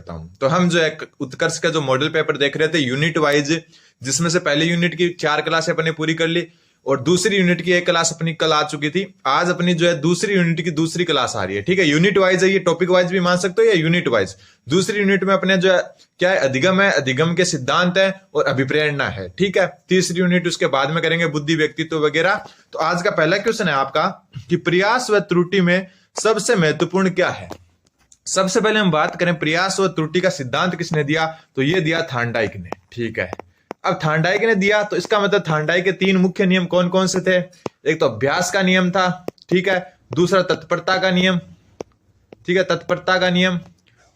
करता हूं। तो हम जो है उत्कर्ष का जो मॉडल पेपर देख रहे थे यूनिट वाइज, जिसमें से पहले यूनिट की 4 क्लास अपने पूरी कर ली और दूसरी यूनिट की 1 क्लास अपनी कल आ चुकी थी। आज अपनी जो है दूसरी यूनिट की दूसरी क्लास आ रही है। ठीक है, यूनिट वाइज है, ये टॉपिक वाइज भी मान सकते हो या यूनिट वाइज। दूसरी यूनिट में अपने जो है क्या है, अधिगम है, अधिगम के सिद्धांत है और अभिप्रेरणा है। ठीक है, तीसरी यूनिट उसके बाद में करेंगे, बुद्धि, व्यक्तित्व वगैरह। तो आज का पहला क्वेश्चन है आपका कि प्रयास व त्रुटि में सबसे महत्वपूर्ण क्या है। सबसे पहले हम बात करें प्रयास व त्रुटि का सिद्धांत किसने दिया, तो ये दिया थार्नडाइक ने। ठीक है, अब थार्नडाइक ने दिया तो इसका मतलब थार्नडाइक के 3 मुख्य नियम कौन कौन से थे। एक तो अभ्यास का नियम था, ठीक है, दूसरा तत्परता का नियम, ठीक है, तत्परता का नियम,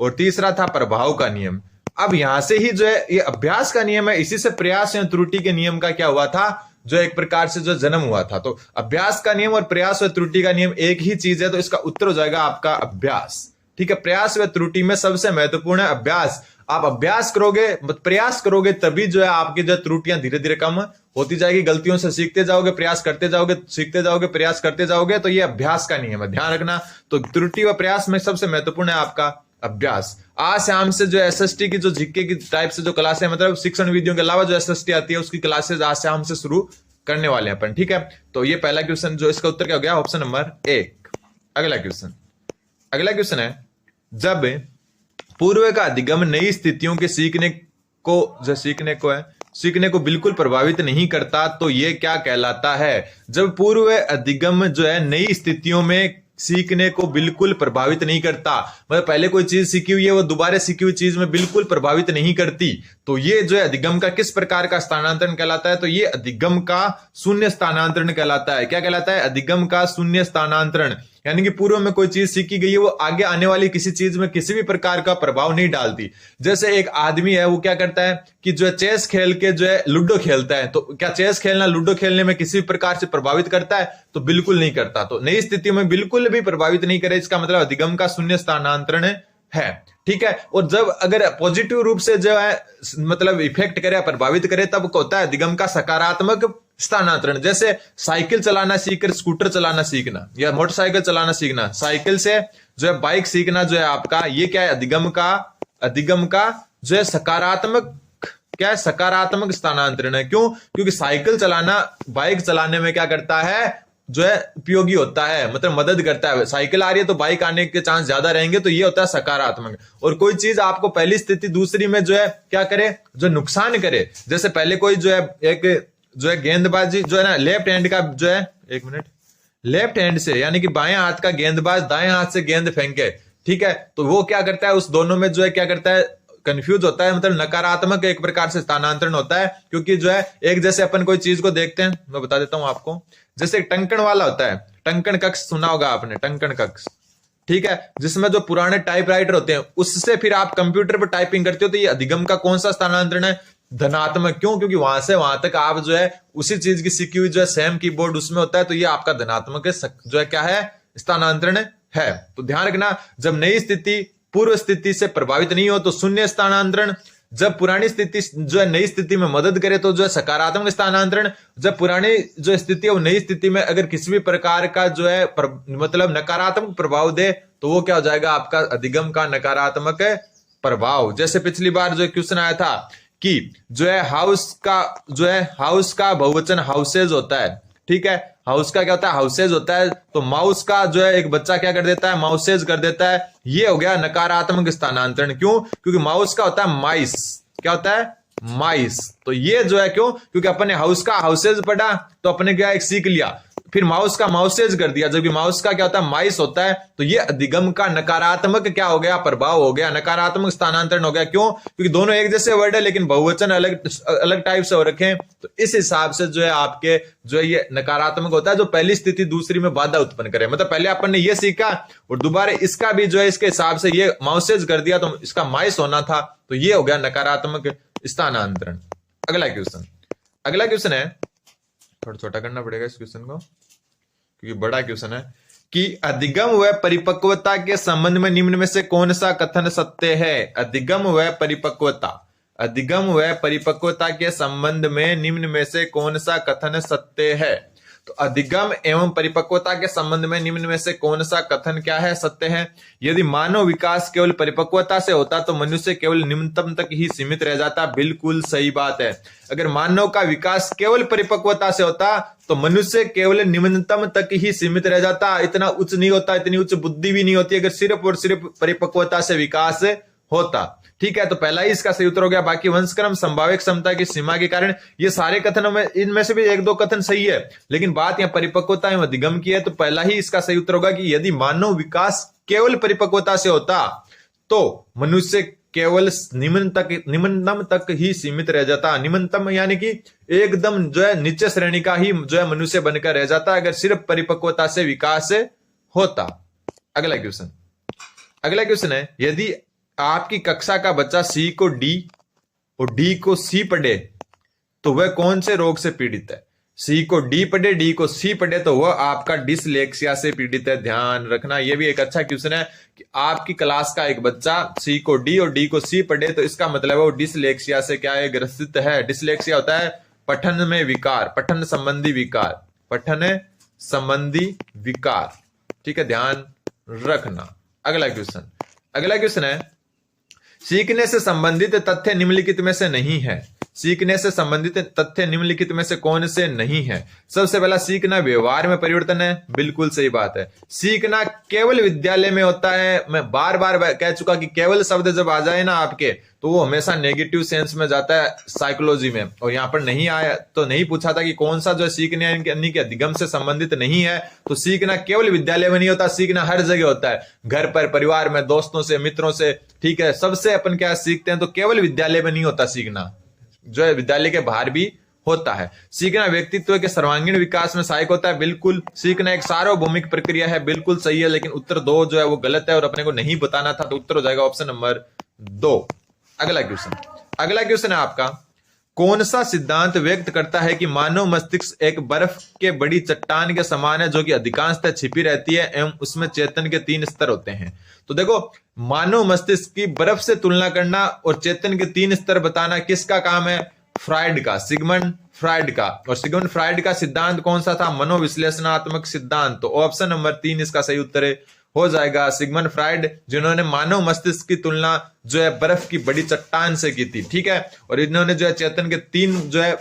और तीसरा था प्रभाव का नियम। अब यहां से ही जो है ये अभ्यास का नियम है, इसी से प्रयास या त्रुटि के नियम का क्या हुआ था, जो एक प्रकार से जो जन्म हुआ था। तो अभ्यास का नियम और प्रयास व त्रुटि का नियम एक ही चीज है, तो इसका उत्तर हो जाएगा आपका अभ्यास। ठीक है, प्रयास व त्रुटि में सबसे महत्वपूर्ण है अभ्यास। आप अभ्यास करोगे, प्रयास करोगे, तभी जो है आपकी जो त्रुटियां धीरे धीरे कम होती जाएगी। गलतियों से सीखते जाओगे, प्रयास करते जाओगे, सीखते जाओगे, प्रयास करते जाओगे, तो ये अभ्यास का नियम है, ध्यान रखना। तो त्रुटि व प्रयास में सबसे महत्वपूर्ण है आपका अभ्यास। आज शाम से जो एसएसटी की जो जीके की टाइप से जो क्लास है, मतलब शिक्षण विधियों के अलावा जो एसएसटी आती है उसकी क्लासेज आज शाम से शुरू करने वाले हैं अपन। ठीक है, तो ये पहला क्वेश्चन जो इसका उत्तर क्या हो गया, ऑप्शन नंबर 1। अगला क्वेश्चन है, जब पूर्व का अधिगम नई स्थितियों के सीखने को बिल्कुल प्रभावित नहीं करता तो ये क्या कहलाता है। जब पूर्व अधिगम जो है नई स्थितियों में सीखने को बिल्कुल प्रभावित नहीं करता, मतलब पहले कोई चीज सीखी हुई है वो दोबारा सीखी हुई चीज में बिल्कुल प्रभावित नहीं करती, तो ये जो है अधिगम का किस प्रकार का स्थानांतरण कहलाता है, तो ये अधिगम का शून्य स्थानांतरण कहलाता है। क्या कहलाता है, अधिगम का शून्य स्थानांतरण। यानी कि पूर्व में कोई चीज सीखी गई है वो आगे आने वाली किसी चीज में किसी भी प्रकार का प्रभाव नहीं डालती। जैसे एक आदमी है वो क्या करता है कि जो है चेस खेल के जो है लूडो खेलता है, तो क्या चेस खेलना लूडो खेलने में किसी भी प्रकार से प्रभावित करता है, तो बिल्कुल नहीं करता। तो नई स्थिति में बिल्कुल भी प्रभावित नहीं करे, इसका मतलब अधिगम का शून्य स्थानांतरण है। ठीक है, और जब अगर पॉजिटिव रूप से जो है मतलब इफेक्ट करे, प्रभावित करे, तब होता है अधिगम का सकारात्मक स्थानांतरण। जैसे साइकिल चलाना सीखकर स्कूटर चलाना सीखना या मोटरसाइकिल चलाना सीखना, साइकिल से जो है बाइक सीखना जो है आपका, ये क्या है, अधिगम का जो है सकारात्मक, क्या है, सकारात्मक स्थानांतरण है। क्यों, क्योंकि साइकिल चलाना बाइक चलाने में क्या करता है, जो है उपयोगी होता है, मतलब मदद करता है। साइकिल आ रही है तो बाइक आने के चांस ज्यादा रहेंगे, तो ये होता है सकारात्मक। और कोई चीज आपको पहली स्थिति दूसरी में जो है क्या करे, जो नुकसान करे, जैसे पहले कोई जो है एक जो है गेंदबाजी जो है ना, लेफ्ट हैंड का जो है, एक मिनट, लेफ्ट हैंड से यानी कि बाएं हाथ का गेंदबाज दाएं हाथ से गेंद फेंके, ठीक है, तो वो क्या करता है, उस दोनों में जो है क्या करता है, कंफ्यूज होता है, मतलब नकारात्मक एक प्रकार से स्थानांतरण होता है। क्योंकि जो है एक जैसे अपन कोई चीज को देखते हैं, मैं बता देता हूं आपको, जैसे एक टंकण वाला होता है, टंकण कक्ष सुना होगा आपने, टंकण कक्ष, ठीक है, जिसमें जो पुराने टाइपराइटर होते हैं उससे फिर आप कंप्यूटर पर टाइपिंग करते हो, तो ये अधिगम का कौन सा स्थानांतरण है, धनात्मक। क्यों, क्योंकि वहां से वहां तक आप जो है उसी चीज की सीखी हुई जो है सेम कीबोर्ड उसमें होता है, तो ये आपका धनात्मक जो है क्या है, स्थानांतरण है। तो ध्यान रखना, जब नई स्थिति पूर्व स्थिति से प्रभावित नहीं हो तो शून्य स्थानांतरण, जब पुरानी स्थिति जो है नई स्थिति में मदद करे तो जो है सकारात्मक स्थानांतरण, जब पुरानी जो स्थिति है वो नई स्थिति में अगर किसी भी प्रकार का जो है मतलब नकारात्मक प्रभाव दे, तो वो क्या हो जाएगा, आपका अधिगम का नकारात्मक प्रभाव। जैसे पिछली बार जो क्वेश्चन आया था कि जो है हाउस का बहुवचन हाउसेज होता है, ठीक है, हाउस का क्या होता है, हाउसेज होता है, तो माउस का जो है एक बच्चा क्या कर देता है, माउसेज कर देता है, ये हो गया नकारात्मक स्थानांतरण। क्यों, क्योंकि माउस का होता है माइस, क्या होता है, माइस, तो ये जो है क्यों, क्योंकि अपने हाउस का हाउसेज पढ़ा तो अपने क्या एक सीख लिया, फिर माउस का माउसेज कर दिया, जबकि माउस का क्या होता है, माइस होता है, तो ये अधिगम का नकारात्मक क्या हो गया, प्रभाव हो गया, नकारात्मक स्थानांतरण हो गया। क्यों, क्योंकि दोनों एक जैसे वर्ड है लेकिन बहुवचन अलग अलग टाइप से हो रखे हैं, तो इस हिसाब से जो है आपके जो है ये नकारात्मक होता है, जो पहली स्थिति दूसरी में बाधा उत्पन्न करे। मतलब पहले अपन ने ये सीखा और दोबारा इसका भी जो है इसके हिसाब से ये माउसेज कर दिया, तो इसका माइस होना था, तो ये हो गया नकारात्मक स्थानांतरण। अगला क्वेश्चन है, थोड़ा छोटा करना पड़ेगा इस क्वेश्चन को क्योंकि बड़ा क्वेश्चन है, कि अधिगम व परिपक्वता के संबंध में निम्न में से कौन सा कथन सत्य है। अधिगम व परिपक्वता के संबंध में निम्न में से कौन सा कथन सत्य है। तो अधिगम एवं परिपक्वता के संबंध में निम्न में से कौन सा कथन क्या है, सत्य है? यदि मानव विकास केवल परिपक्वता से होता तो मनुष्य केवल निम्नतम तक ही सीमित रह जाता। बिल्कुल सही बात है। अगर मानव का विकास केवल परिपक्वता से होता तो मनुष्य केवल निम्नतम तक ही सीमित रह जाता, इतना उच्च नहीं होता, इतनी उच्च बुद्धि भी नहीं होती अगर सिर्फ और सिर्फ परिपक्वता से विकास होता। ठीक है, तो पहला ही इसका सही उत्तर हो गया। बाकी वंशक्रम, संभाव्य क्षमता की सीमा के कारण, ये सारे कथनों में इनमें से भी एक दो कथन सही है, लेकिन बात यहां परिपक्वता एवं अधिगम की है, तो पहला ही इसका सही उत्तर होगा कि यदि मानव विकास केवल परिपक्वता से होता तो मनुष्य केवल निम्नतम तक ही सीमित रह जाता। निम्नतम यानी कि एकदम जो है नीचे श्रेणी का ही जो है मनुष्य बनकर रह जाता अगर सिर्फ परिपक्वता से विकास होता। अगला क्वेश्चन है, यदि आपकी कक्षा का बच्चा सी को डी और डी को सी पढ़े तो वह कौन से रोग से पीड़ित है? सी को डी पढ़े, डी को सी पढ़े तो वह आपका डिसलेक्सिया से पीड़ित है। ध्यान रखना, यह भी एक अच्छा क्वेश्चन है कि आपकी क्लास का एक बच्चा सी को डी और डी को सी पढ़े तो इसका मतलब है वो डिसलेक्सिया से क्या है, ग्रसित है। डिसलेक्सिया होता है पठन में विकार, पठन संबंधी विकार, पठन संबंधी विकार। ठीक है, ध्यान रखना। अगला क्वेश्चन है, सीखने से संबंधित तथ्य निम्नलिखित में से नहीं है। सीखने से संबंधित तथ्य निम्नलिखित में से कौन से नहीं है? सबसे पहला, सीखना व्यवहार में परिवर्तन है। बिल्कुल सही बात है। सीखना केवल विद्यालय में होता है। मैं बार बार कह चुका कि केवल शब्द जब आ जाए ना आपके तो वो हमेशा नेगेटिव सेंस में जाता है साइकोलॉजी में, और यहाँ पर नहीं आया तो नहीं पूछा था कि कौन सा जो सीखने यानी कि अधिगम से संबंधित नहीं है। तो सीखना केवल विद्यालय में नहीं होता, सीखना हर जगह होता है, घर पर, परिवार में, दोस्तों से, मित्रों से। ठीक है, सबसे अपन क्या सीखते हैं, तो केवल विद्यालय में नहीं होता, सीखना जो है विद्यालय के बाहर भी होता है। सीखना व्यक्तित्व के सर्वांगीण विकास में सहायक होता है। बिल्कुल, सीखना एक सार्वभौमिक प्रक्रिया है। बिल्कुल सही है, लेकिन उत्तर 2 जो है वो गलत है और अपने को नहीं बताना था, तो उत्तर हो जाएगा ऑप्शन नंबर 2। अगला क्वेश्चन है आपका, कौन सा सिद्धांत व्यक्त करता है कि मानव मस्तिष्क एक बर्फ के बड़ी चट्टान के समान है जो कि अधिकांशतः छिपी रहती है एवं उसमें चेतन के 3 स्तर होते हैं? तो देखो, मानव मस्तिष्क की बर्फ से तुलना करना और चेतन के 3 स्तर बताना किसका काम है? फ्राइड का, सिगमंड फ्राइड का। और सिगमंड फ्राइड का सिद्धांत कौन सा था? मनोविश्लेषणात्मक सिद्धांत। तो ऑप्शन नंबर 3 इसका सही उत्तर हो जाएगा सिगमंड फ्राइड, जिन्होंने मानव मस्तिष्क की तुलना जो है बर्फ की बड़ी चट्टान से की थी। ठीक है, और इन्होंने जो है चेतन के 3 जो है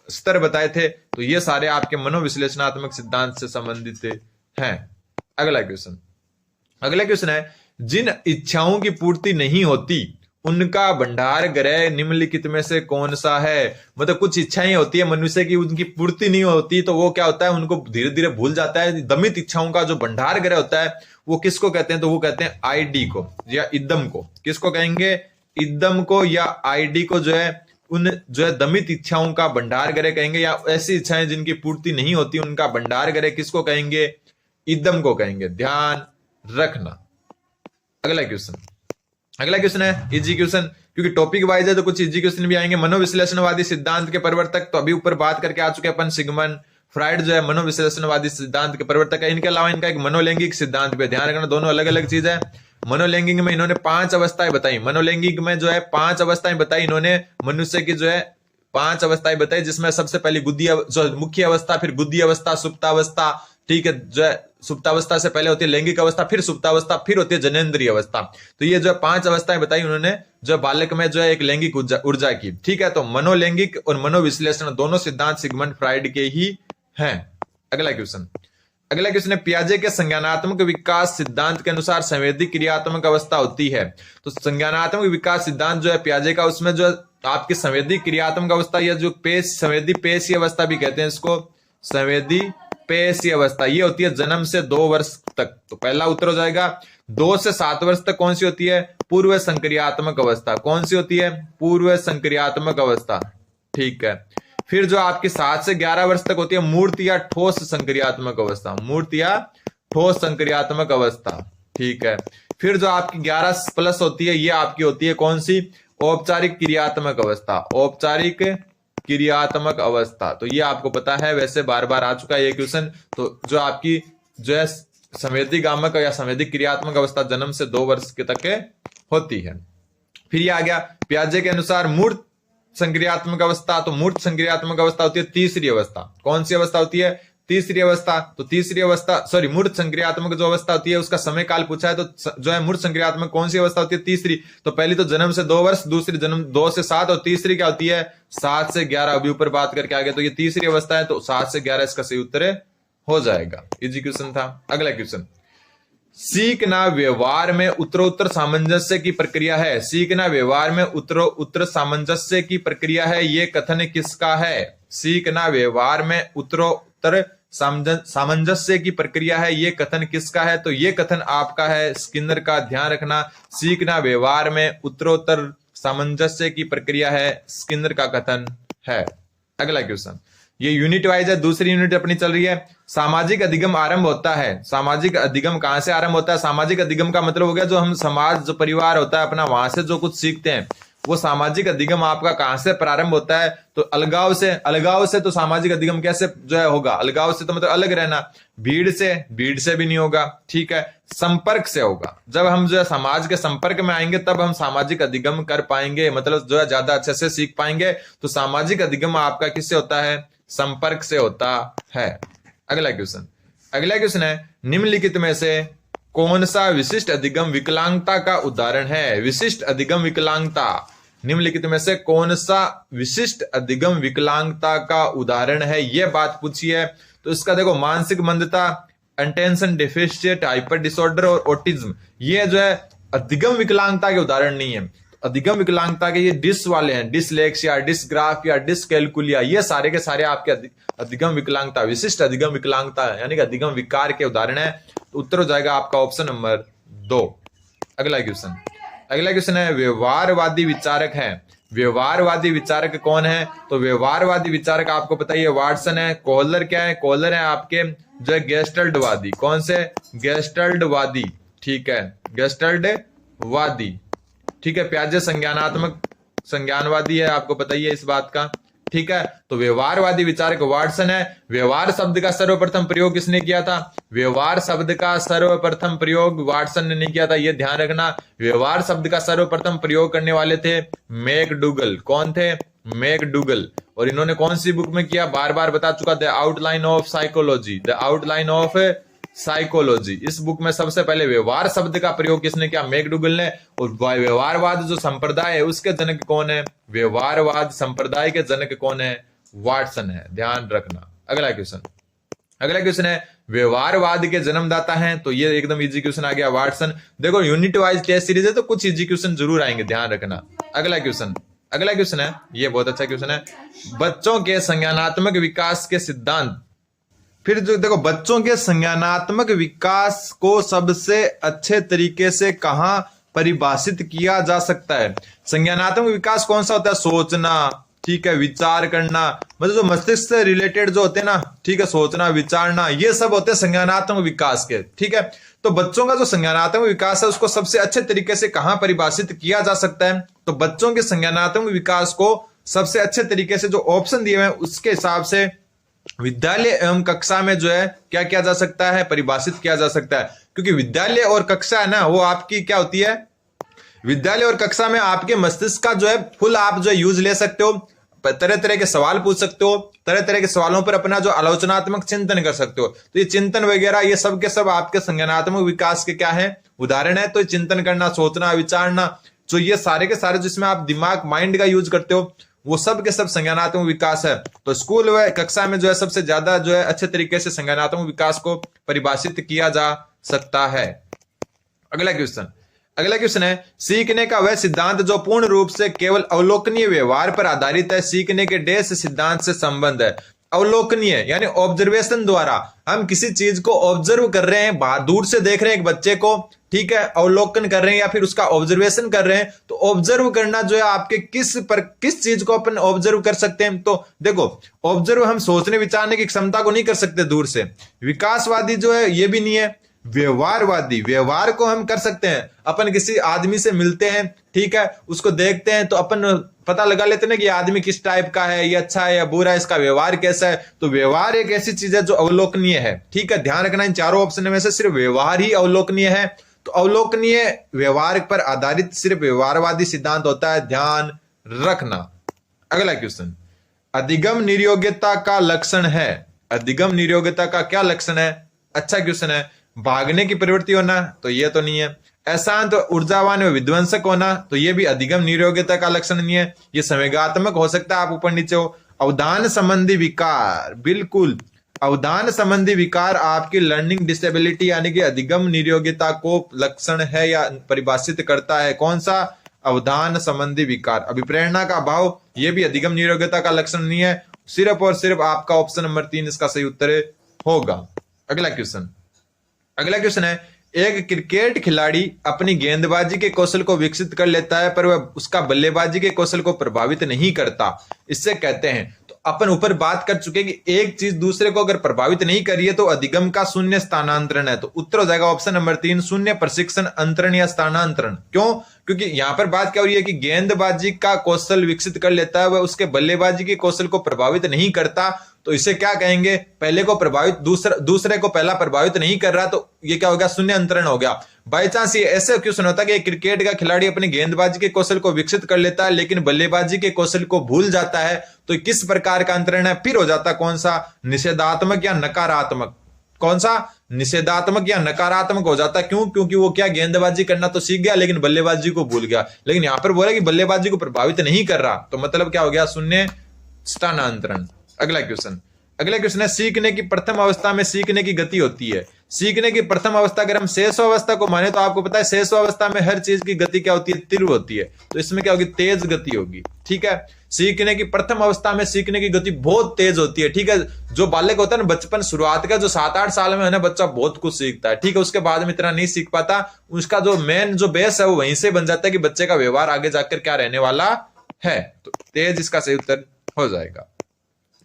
स्तर बताए थे। तो ये सारे आपके मनोविश्लेषणात्मक सिद्धांत से संबंधित हैं। अगला क्वेश्चन है, जिन इच्छाओं की पूर्ति नहीं होती उनका भंडार गृह निम्नलिखित में से कौन सा है? मतलब कुछ इच्छाएं होती है मनुष्य की, उनकी पूर्ति नहीं होती तो वो क्या होता है, उनको धीरे धीरे भूल जाता है। दमित इच्छाओं का जो भंडार गृह होता है वो किसको कहते हैं? तो वो कहते हैं आईडी को या इदम को। किसको कहेंगे? इदम को या आईडी को जो है उन जो है दमित इच्छाओं का भंडार गृह कहेंगे, या ऐसी इच्छाएं जिनकी पूर्ति नहीं होती उनका भंडार गृह किसको कहेंगे? इदम को कहेंगे। ध्यान रखना। अगला क्वेश्चन है इजी क्वेश्चन, क्योंकि टॉपिक वाइज है तो कुछ इजी क्वेश्चन भी आएंगे। मनोविश्लेषणवादी सिद्धांत के प्रवर्तक, तो अभी ऊपर बात करके आ चुके अपन, सिगमंड फ्राइड जो है मनोविश्लेषणवादी सिद्धांत के प्रवर्तक है। इनके अलावा इनका एक मनोलैंगिक सिद्धांत पे ध्यान रखना, दोनों अलग अलग चीज है। मनोलैंगिक में इन्होंने 5 अवस्थाएं बताई। मनोलैंगिक में जो है 5 अवस्थाएं बताई इन्होंने मनुष्य की, जो है 5 अवस्थाएं बताई, जिसमें सबसे पहली गुद्दी जो मुख्य अवस्था, फिर गुद्दी अवस्था, सुप्तावस्था। ठीक है, जो है सुप्तावस्था से पहले होती है लैंगिक अवस्था, फिर सुप्तावस्था, फिर होती है जनेंद्रिय अवस्था। तो ये जो 5 अवस्थाएं बताई उन्होंने जो बालक में जो है एक लैंगिक ऊर्जा की। ठीक है, तो मनोलैंगिक और मनोविश्लेषण दोनों सिद्धांत सिगमंड फ्राइड के ही हैं। अगला क्वेश्चन है, पियाजे के संज्ञानात्मक विकास सिद्धांत के अनुसार संवेदी क्रियात्मक अवस्था होती है। तो संज्ञानात्मक विकास सिद्धांत जो है पियाजे का, उसमें जो आपकी संवेदी क्रियात्मक अवस्था या जो संवेदी पेशीय अवस्था भी कहते हैं इसको, संवेदी पेशीय अवस्था, ये होती है जन्म से 2 वर्ष तक। तो पहला उत्तर हो जाएगा 2 से 7 वर्ष तक कौन सी होती है? पूर्व संक्रियात्मक अवस्था। कौन सी होती है? पूर्व संक्रियात्मक अवस्था। ठीक है, फिर जो आपकी 7 से 11 वर्ष तक होती है मूर्त या ठोस संक्रियात्मक अवस्था। मूर्त या ठोस संक्रियात्मक अवस्था। ठीक है, फिर जो आपकी 11 प्लस होती है ये आपकी होती है कौन सी? औपचारिक क्रियात्मक अवस्था। औपचारिक क्रियात्मक अवस्था, तो ये आपको पता है, वैसे बार बार आ चुका है ये क्वेश्चन। तो जो आपकी जो है संवेदी गामक या संवेदी क्रियात्मक अवस्था जन्म से 2 वर्ष के तक होती है। फिर ये आ गया पियाजे के अनुसार मूर्त संक्रियात्मक अवस्था। तो मूर्त संक्रियात्मक अवस्था होती है तीसरी अवस्था। कौन सी अवस्था होती है? तीसरी अवस्था, तो तीसरी अवस्था सॉरी मूर्त संक्रियात्मक जो अवस्था होती है उसका समय काल पूछा है, तो जो है मूर्त संक्रियात्मक कौन सी अवस्था होती है? तीसरी। तो पहली तो जन्म से 2 वर्ष, दूसरी जन्म 2 से 7 और तीसरी क्या होती है? 7 से 11। अभी ऊपर बात करके आ गए, तो ये तीसरी अवस्था है, तो 7 से 11 इसका सही उत्तर हो जाएगा। इजी क्वेश्चन था। अगला क्वेश्चन, सीखना व्यवहार में उत्तरोत्तर सामंजस्य की प्रक्रिया है। सीखना व्यवहार में उत्तरोत्तर सामंजस्य की प्रक्रिया है, ये कथन किसका है? सीखना व्यवहार में उत्तरोत्तर सामंजस्य की प्रक्रिया है, ये कथन किसका है? तो ये कथन आपका है स्किनर का। ध्यान रखना, सीखना व्यवहार में उत्तरोत्तर सामंजस्य की प्रक्रिया है, स्किनर का कथन है। अगला क्वेश्चन, ये यूनिट वाइज है, दूसरी यूनिट अपनी चल रही है। सामाजिक अधिगम आरंभ होता है। सामाजिक अधिगम कहां से आरंभ होता है? सामाजिक अधिगम का मतलब हो गया जो हम समाज, जो परिवार होता है अपना, वहां से जो कुछ सीखते हैं, वो सामाजिक अधिगम आपका कहां से प्रारंभ होता है? तो अलगाव से। अलगाव से तो सामाजिक अधिगम कैसे जो है होगा? अलगाव से तो मतलब अलग रहना। भीड़ से भी नहीं होगा, ठीक है। संपर्क से होगा। जब हम जो है समाज के संपर्क में आएंगे तब हम सामाजिक अधिगम कर पाएंगे, मतलब जो है ज्यादा अच्छे से सीख पाएंगे। तो सामाजिक अधिगम आपका किससे होता है? संपर्क से होता है। अगला क्वेश्चन है, निम्नलिखित में से कौन सा विशिष्ट अधिगम विकलांगता का उदाहरण है? विशिष्ट अधिगम विकलांगता, निम्नलिखित में से कौन सा विशिष्ट अधिगम विकलांगता का उदाहरण है? यह बात पूछी है। तो इसका देखो, मानसिक मंदता, अटेंशन डेफिशिएंट हाइपर डिसऑर्डर और ऑटिज्म, ये जो है अधिगम विकलांगता के उदाहरण नहीं है। अधिगम विकलांगता के ये डिस वाले हैं, डिसलेक्सिया, डिसग्राफिया, डिसकैलकुलिया, ये सारे के सारे आपके अधिगम विकलांगता, विशिष्ट अधिगम विकलांगता यानी कि अधिगम विकार के उदाहरण है। तो उत्तर हो जाएगा आपका ऑप्शन नंबर 2। अगला क्वेश्चन है, व्यवहारवादी विचारक है। व्यवहारवादी विचारक कौन है? तो व्यवहारवादी विचारक आपको पता ही है, वाटसन है। कोहलर क्या है? कोहलर है आपके जो है गेस्टल्टवादी। कौन से? गेस्टल्टवादी, ठीक है, गेस्टल्टवादी, ठीक है। प्याजे संज्ञानवादी है, आपको पता ही है इस बात का, ठीक है। तो व्यवहारवादी विचारक वाटसन है। व्यवहार शब्द का सर्वप्रथम प्रयोग किसने किया था? व्यवहार शब्द का सर्वप्रथम प्रयोग वाटसन ने नहीं किया था, यह ध्यान रखना। व्यवहार शब्द का सर्वप्रथम प्रयोग करने वाले थे मैकडूगल। कौन थे? मैकडूगल। और इन्होंने कौन सी बुक में किया? बार बार बता चुका, the outline of psychology. The outline of psychology, इस बुक में सबसे पहले व्यवहार शब्द का प्रयोग किसने किया? मैकडूगल ने। और व्यवहारवाद जो संप्रदाय है उसके जनक कौन है? व्यवहारवाद संप्रदाय के जनक कौन है? वाटसन है, ध्यान रखना। अगला क्वेश्चन है, व्यवहारवाद के जन्मदाता हैं। तो ये एकदम इजी क्वेश्चन आ गया, वाटसन। देखो यूनिट वाइज टेस्ट सीरीज है तो कुछ इजी क्वेश्चन जरूर आएंगे, ध्यान रखना। अगला क्वेश्चन है, ये बहुत अच्छा क्वेश्चन है, बच्चों के संज्ञानात्मक विकास के सिद्धांत। फिर जो देखो, बच्चों के संज्ञानात्मक विकास को सबसे अच्छे तरीके से कहां परिभाषित किया जा सकता है? संज्ञानात्मक विकास कौन सा होता है? सोचना, ठीक है, विचार करना, मतलब जो मस्तिष्क से रिलेटेड जो होते हैं ना, ठीक है, सोचना, विचारना, ये सब होते हैं संज्ञानात्मक विकास के, ठीक है। तो बच्चों का जो संज्ञानात्मक विकास है उसको सबसे अच्छे तरीके से कहां परिभाषित किया जा सकता है? तो बच्चों के संज्ञानात्मक विकास को सबसे अच्छे तरीके से जो ऑप्शन दिए हुए हैं उसके हिसाब से विद्यालय एवं कक्षा में जो है क्या किया जा सकता है? परिभाषित किया जा सकता है। क्योंकि विद्यालय और कक्षा है ना, वो आपकी क्या होती है? विद्यालय और कक्षा में आपके मस्तिष्क का जो है फुल आप जो है यूज ले सकते हो, तरह तरह के सवाल पूछ सकते हो, तरह तरह के सवालों पर अपना जो आलोचनात्मक चिंतन कर सकते हो। तो ये चिंतन वगैरह ये सब के सब आपके संज्ञानात्मक विकास के क्या है? उदाहरण है। तो चिंतन करना, सोचना, विचारना, जो ये सारे के सारे जिसमें आप दिमाग, माइंड का यूज करते हो, वो सब के सब संज्ञानात्मक विकास है। तो स्कूल व कक्षा में जो है सबसे ज्यादा जो है अच्छे तरीके से संज्ञानात्मक विकास को परिभाषित किया जा सकता है। अगला क्वेश्चन है, सीखने का वह सिद्धांत जो पूर्ण रूप से केवल अवलोकनीय व्यवहार पर आधारित है, सीखने के डैश सिद्धांत से संबंध है। अवलोकनीय यानी ऑब्जर्वेशन द्वारा हम किसी चीज को ऑब्जर्व कर रहे हैं, बाहर दूर से देख रहे हैं एक बच्चे को, ठीक है, अवलोकन कर रहे हैं या फिर उसका ऑब्जर्वेशन कर रहे हैं। तो ऑब्जर्व करना जो है आपके किस चीज को अपन ऑब्जर्व कर सकते हैं? तो देखो, ऑब्जर्व हम सोचने विचारने की क्षमता को नहीं कर सकते दूर से। विकासवादी जो है ये भी नहीं है। व्यवहारवादी, व्यवहार को हम कर सकते हैं। अपन किसी आदमी से मिलते हैं, ठीक है, उसको देखते हैं तो अपन पता लगा लेते हैं कि आदमी किस टाइप का है, ये अच्छा है या बुरा है, इसका व्यवहार कैसा है। तो व्यवहार एक ऐसी चीज है जो अवलोकनीय है, ठीक है। ध्यान रखना, इन चारों ऑप्शन में से सिर्फ व्यवहार ही अवलोकनीय है। तो अवलोकनीय व्यवहार पर आधारित सिर्फ व्यवहारवादी सिद्धांत होता है, ध्यान रखना। अगला क्वेश्चन, अधिगम निर्योग्यता का लक्षण है। अधिगम निरोगता का क्या लक्षण है? अच्छा क्वेश्चन है। भागने की प्रवृत्ति होना, तो ये तो नहीं है। अशांत ऊर्जावान व विध्वंसक होना, तो ये भी अधिगम निरोगता का लक्षण नहीं है। ये संवेगात्मक हो सकता है, आप ऊपर नीचे हो। अवधान संबंधी विकार, बिल्कुल अवधान संबंधी विकार आपकी लर्निंग डिसेबिलिटी यानी कि अधिगम निरोगता को लक्षण है या परिभाषित करता है। कौन सा? अवधान संबंधी विकार। अभिप्रेरणा का अभाव, यह भी अधिगम निरोगता का लक्षण नहीं है। सिर्फ और सिर्फ आपका ऑप्शन नंबर 3 इसका सही उत्तर होगा। अगला क्वेश्चन है, एक क्रिकेट खिलाड़ी अपनी गेंदबाजी के कौशल को विकसित कर लेता है पर वह उसका बल्लेबाजी के कौशल को प्रभावित नहीं करता, इससे कहते हैं। तो अपन ऊपर बात कर चुके कि एक चीज दूसरे को अगर प्रभावित नहीं करिए तो अधिगम का शून्य स्थानांतरण है। तो उत्तर हो जाएगा ऑप्शन नंबर 3, शून्य प्रशिक्षण अंतरण या स्थानांतरण। क्यों? क्योंकि यहां पर बात क्या हो रही है कि गेंदबाजी का कौशल विकसित कर लेता है, वह उसके बल्लेबाजी के कौशल को प्रभावित नहीं करता, तो इसे क्या कहेंगे? पहले को प्रभावित, दूसरे को पहला प्रभावित नहीं कर रहा, तो ये क्या हो गया? शून्य अंतरण हो गया। बाई चांस ये ऐसे क्वेश्चन होता है कि क्रिकेट का खिलाड़ी अपनी गेंदबाजी के कौशल को विकसित कर लेता है लेकिन बल्लेबाजी के कौशल को भूल जाता है, तो किस प्रकार का अंतरण है? फिर हो जाता कौन सा? निषेधात्मक या नकारात्मक। कौन सा? निषेधात्मक या नकारात्मक हो जाता। क्यों? क्योंकि वो क्या, गेंदबाजी करना तो सीख गया लेकिन बल्लेबाजी को भूल गया। लेकिन यहां पर बोला कि बल्लेबाजी को प्रभावित नहीं कर रहा, तो मतलब क्या हो गया? शून्य स्थानांतरण। अगला क्वेश्चन है, सीखने की प्रथम अवस्था में सीखने की गति होती है। सीखने की प्रथम अवस्था अगर हम शेषावस्था को माने तो आपको पता है शेषावस्था में हर चीज की गति क्या होती है? तीव्र होती है। तो इसमें क्या होगी? तेज गति होगी। ठीक है, सीखने की प्रथम अवस्था में सीखने की गति बहुत तेज होती है। ठीक है, जो बालक होता है ना, बचपन शुरुआत का जो 7-8 साल में है ना, बच्चा बहुत कुछ सीखता है। ठीक है, उसके बाद में इतना नहीं सीख पाता। उसका जो मेन जो बेस है वो वहीं से बन जाता है कि बच्चे का व्यवहार आगे जाकर क्या रहने वाला है। तो तेज इसका सही उत्तर हो जाएगा।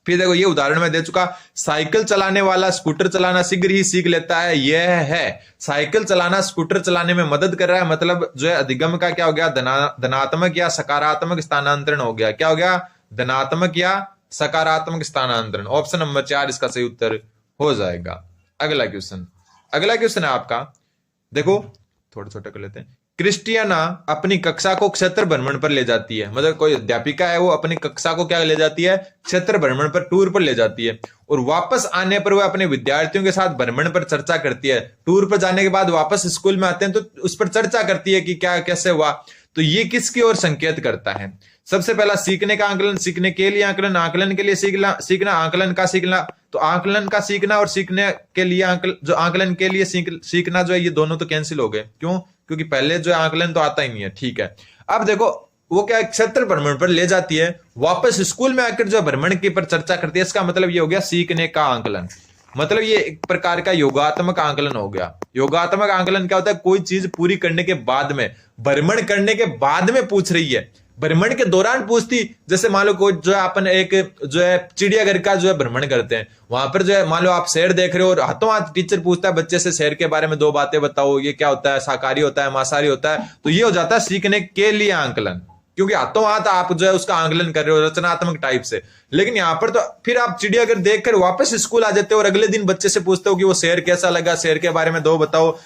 फिर देखो ये उदाहरण में दे चुका, साइकिल चलाने वाला स्कूटर चलाना शीघ्र ही सीख लेता है। यह है, साइकिल चलाना स्कूटर चलाने में मदद कर रहा है, मतलब जो है अधिगम का क्या हो गया? धनात्मक या सकारात्मक स्थानांतरण हो गया। क्या हो गया? धनात्मक या सकारात्मक स्थानांतरण। ऑप्शन नंबर 4 इसका सही उत्तर हो जाएगा। अगला क्वेश्चन है आपका, देखो थोड़ा छोटा कर लेते हैं। क्रिस्टियाना अपनी कक्षा को क्षेत्र भ्रमण पर ले जाती है, मतलब कोई अध्यापिका है वो अपनी कक्षा को क्या ले जाती है? क्षेत्र भ्रमण पर, टूर पर ले जाती है। और वापस आने पर वह अपने विद्यार्थियों के साथ भ्रमण पर चर्चा करती है। टूर पर जाने के बाद वापस स्कूल में आते हैं तो उस पर चर्चा करती है कि क्या कैसे हुआ। तो ये किसकी ओर संकेत करता है? सबसे पहला सीखने का आकलन, सीखने के लिए आकलन, आकलन के लिए सीखना, आकलन का सीखना। तो आकलन का सीखना और सीखने के लिए आकलन के लिए सीखना जो है, ये दोनों तो कैंसिल हो गए। क्यों? क्योंकि पहले जो है आकलन तो आता ही नहीं है। ठीक है, अब देखो वो क्या क्षेत्र भ्रमण पर ले जाती है, वापस स्कूल में आकर जो भ्रमण के पर चर्चा करती है, इसका मतलब ये हो गया सीखने का आकलन। मतलब ये एक प्रकार का योगात्मक आकलन हो गया। योगात्मक आकलन क्या होता है? कोई चीज पूरी करने के बाद में, भ्रमण करने के बाद में पूछ रही है, भ्रमण के दौरान पूछती। जैसे मान लो कोई जो है अपन एक जो है चिड़ियाघर का जो है भ्रमण करते हैं, वहां पर जो है मान लो आप शेर देख रहे हो और हाथों हाथ टीचर पूछता है बच्चे से शेर के बारे में 2 बातें बताओ, ये क्या होता है, शाकाहारी होता है, मांसाहारी होता है। तो ये हो जाता है सीखने के लिए आकलन, क्योंकि हाथों हाथ आप जो है उसका आकलन कर रहे हो रचनात्मक टाइप से। लेकिन यहाँ पर तो फिर आप चिड़ियाघर देखकर वापस स्कूल आ जाते हो और अगले दिन बच्चे से पूछते हो कि वो शेर कैसा लगा, शेर के बारे में 2 बताओ।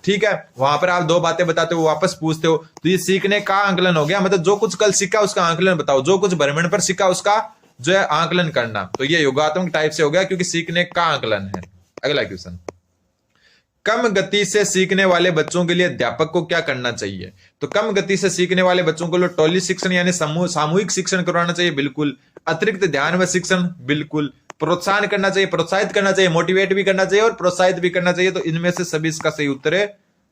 ठीक है, वहां पर आप 2 बातें बताते हो, वापस पूछते हो। तो ये सीखने का आकलन हो गया, मतलब जो कुछ कल सीखा उसका आकलन बताओ, जो कुछ भ्रमण पर सीखा उसका जो है आकलन करना। तो ये योगात्मक टाइप से हो गया क्योंकि सीखने का आकलन है। अगला क्वेश्चन, कम गति से सीखने वाले बच्चों के लिए अध्यापक को क्या करना चाहिए? तो कम गति से सीखने वाले बच्चों को टोली शिक्षण यानी सामूहिक शिक्षण करवाना चाहिए, बिल्कुल। अतिरिक्त ध्यान व शिक्षण, बिल्कुल। प्रोत्साहन करना चाहिए, प्रोत्साहित करना चाहिए, मोटिवेट भी करना चाहिए और प्रोत्साहित भी करना चाहिए। तो इनमें से सभी इसका सही उत्तर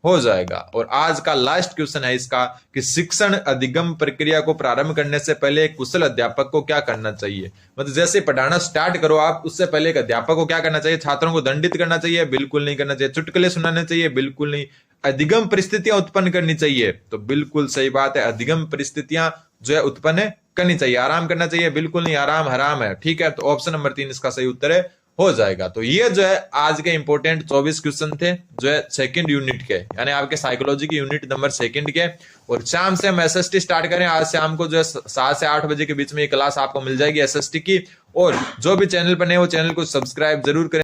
हो जाएगा। और आज का लास्ट क्वेश्चन है इसका कि शिक्षण अधिगम प्रक्रिया को प्रारंभ करने से पहले एक कुशल अध्यापक को क्या करना चाहिए? मतलब जैसे पढ़ाना स्टार्ट करो आप, उससे पहले एक अध्यापक को क्या करना चाहिए? छात्रों को दंडित करना चाहिए? बिल्कुल नहीं करना चाहिए। चुटकुले सुनाने चाहिए? बिल्कुल नहीं। अधिगम परिस्थितियां उत्पन्न करनी चाहिए? तो बिल्कुल सही बात है, अधिगम परिस्थितियां जो है उत्पन्न करनी चाहिए। आराम करना चाहिए? बिल्कुल नहीं, आराम हराम है। ठीक है, तो ऑप्शन नंबर 3 इसका सही उत्तर हो जाएगा। तो ये जो है आज के इंपॉर्टेंट 24 क्वेश्चन थे जो है 2nd यूनिट के, यानी आपके साइकोलॉजी की यूनिट नंबर 2 के। और शाम से हम एसएसटी स्टार्ट करें। आज शाम को जो है 7 से 8 बजे के बीच में ये क्लास आपको मिल जाएगी एसएसटी की। और जो भी चैनल पर नए वो चैनल को सब्सक्राइब जरूर करें।